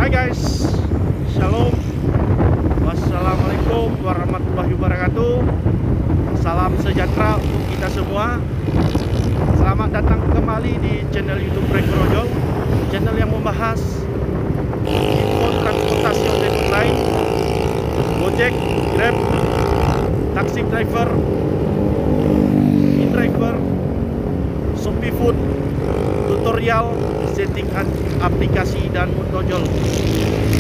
Hai guys, Shalom. Wassalamualaikum warahmatullahi wabarakatuh. Salam sejahtera untuk kita semua. Selamat datang kembali di channel YouTube Rekrojol, channel yang membahas info transportasi online, Gojek, Grab, taxi driver, e-driver, Shopee Food, tutorial, settingan aplikasi dan ojol.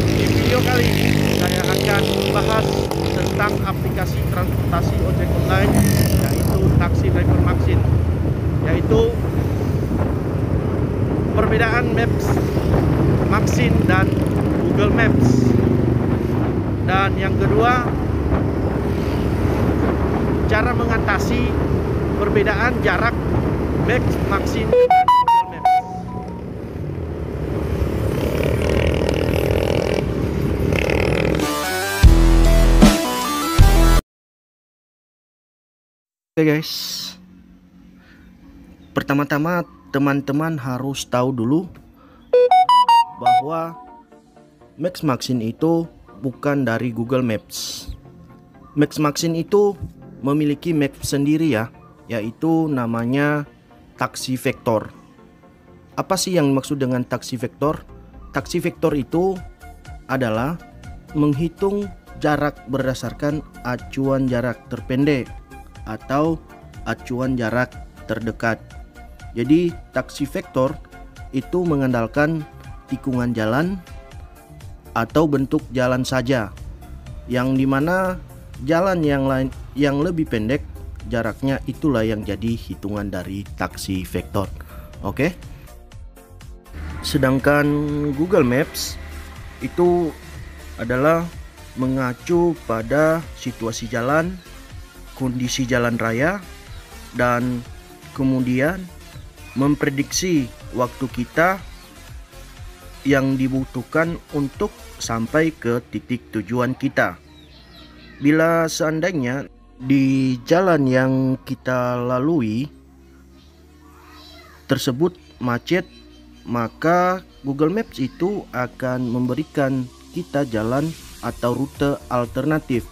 Di video kali ini saya akan membahas tentang aplikasi transportasi ojek online, yaitu Taxi Driver Maxin, yaitu perbedaan Maps Maxin dan Google Maps. Dan yang kedua, cara mengatasi perbedaan jarak Maps Maxin dan Google Maps. Oke guys, pertama-tama teman-teman harus tahu dulu bahwa Maps Maxin itu bukan dari Google Maps. Maps Maxin itu memiliki map sendiri ya, yaitu namanya Taxi Vector. Apa sih yang dimaksud dengan Taxi Vector? Taxi Vector itu adalah menghitung jarak berdasarkan acuan jarak terpendek atau acuan jarak terdekat. Jadi Taxi Vector itu mengandalkan tikungan jalan atau bentuk jalan saja, yang dimana jalan yang lain yang lebih pendek jaraknya itulah yang jadi hitungan dari Taxi Vector. Oke. Sedangkan Google Maps itu adalah mengacu pada situasi jalan, kondisi jalan raya, dan kemudian memprediksi waktu kita yang dibutuhkan untuk sampai ke titik tujuan kita. Bila seandainya di jalan yang kita lalui tersebut macet, maka Google Maps itu akan memberikan kita jalan atau rute alternatif,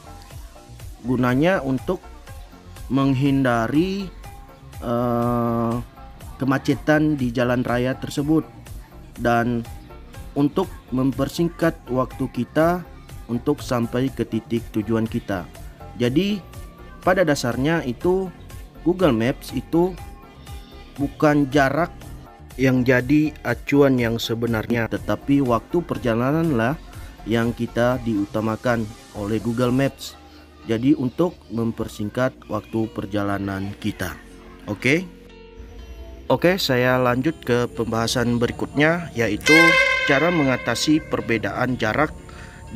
gunanya untuk menghindari kemacetan di jalan raya tersebut dan untuk mempersingkat waktu kita untuk sampai ke titik tujuan kita. Jadi pada dasarnya itu Google Maps itu bukan jarak yang jadi acuan yang sebenarnya, tetapi waktu perjalanan lah yang kita diutamakan oleh Google Maps. Jadi untuk mempersingkat waktu perjalanan kita. Oke, saya lanjut ke pembahasan berikutnya, yaitu cara mengatasi perbedaan jarak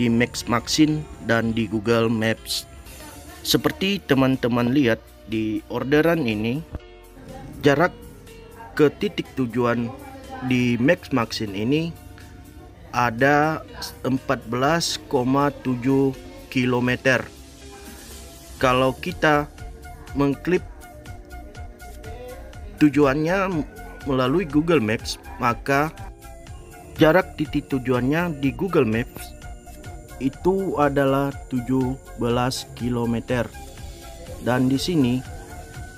di Maps Maxin dan di Google Maps. Seperti teman-teman lihat di orderan ini, jarak ke titik tujuan di Maps Maxin ini ada 14,7 km. Kalau kita mengklik tujuannya melalui Google Maps, maka jarak titik tujuannya di Google Maps itu adalah 17 km. Dan di sini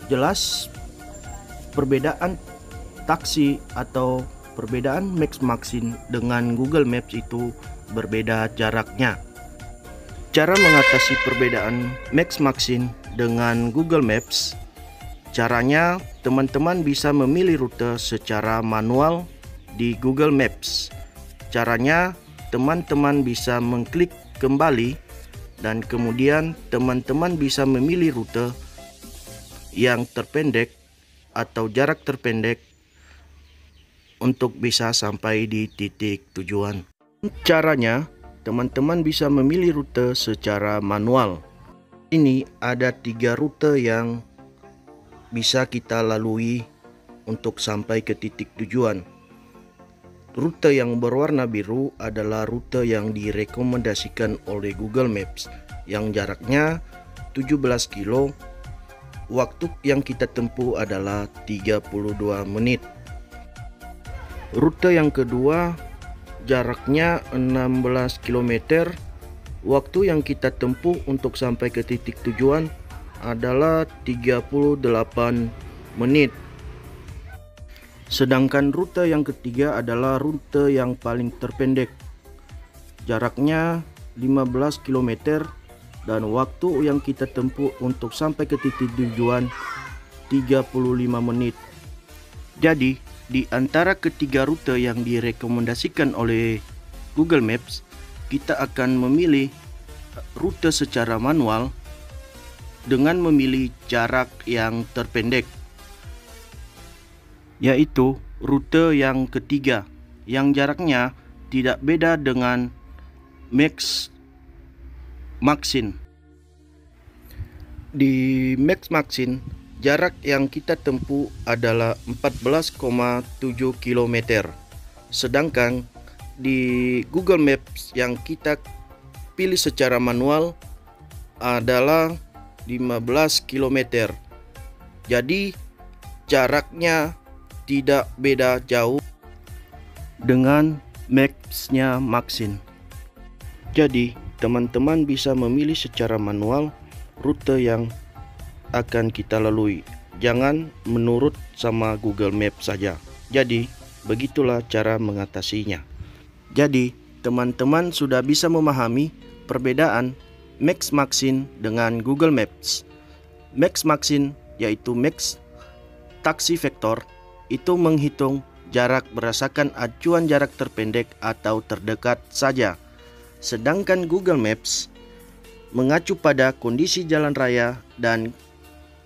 jelas perbedaan taksi atau perbedaan Maps Maxin dengan Google Maps itu berbeda jaraknya. Cara mengatasi perbedaan Maps Maxin dengan Google Maps, caranya teman-teman bisa memilih rute secara manual di Google Maps. Caranya teman-teman bisa mengklik kembali dan kemudian teman-teman bisa memilih rute yang terpendek atau jarak terpendek untuk bisa sampai di titik tujuan. Caranya teman-teman bisa memilih rute secara manual. Ini ada 3 rute yang bisa kita lalui untuk sampai ke titik tujuan. Rute yang berwarna biru adalah rute yang direkomendasikan oleh Google Maps, yang jaraknya 17 kilo. Waktu yang kita tempuh adalah 32 menit. Rute yang kedua jaraknya 16 km. Waktu yang kita tempuh untuk sampai ke titik tujuan adalah 38 menit. Sedangkan rute yang ketiga adalah rute yang paling terpendek. Jaraknya 15 km dan waktu yang kita tempuh untuk sampai ke titik tujuan 35 menit. Jadi, di antara ketiga rute yang direkomendasikan oleh Google Maps, kita akan memilih rute secara manual dengan memilih jarak yang terpendek, yaitu rute yang ketiga yang jaraknya tidak beda dengan Maxine. Di Maxine, jarak yang kita tempuh adalah 14,7 km. Sedangkan di Google Maps yang kita pilih secara manual adalah 15 km. Jadi jaraknya tidak beda jauh dengan Maps-nya Maxine. Jadi teman-teman bisa memilih secara manual rute yang akan kita lalui. Jangan menurut sama Google Maps saja. Jadi begitulah cara mengatasinya. Jadi teman-teman sudah bisa memahami perbedaan Maxine dengan Google Maps. Maxine yaitu Max Taxi Vector itu menghitung jarak berdasarkan acuan jarak terpendek atau terdekat saja. Sedangkan Google Maps mengacu pada kondisi jalan raya dan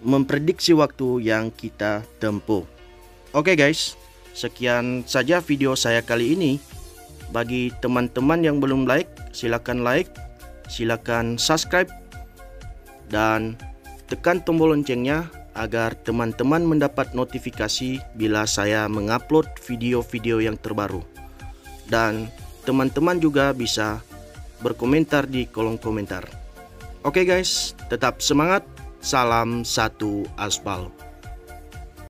memprediksi waktu yang kita tempuh. Oke guys, sekian saja video saya kali ini. Bagi teman-teman yang belum like, silakan subscribe dan tekan tombol loncengnya agar teman-teman mendapat notifikasi bila saya mengupload video-video yang terbaru. Dan teman-teman juga bisa berkomentar di kolom komentar. Oke guys, tetap semangat. Salam satu aspal.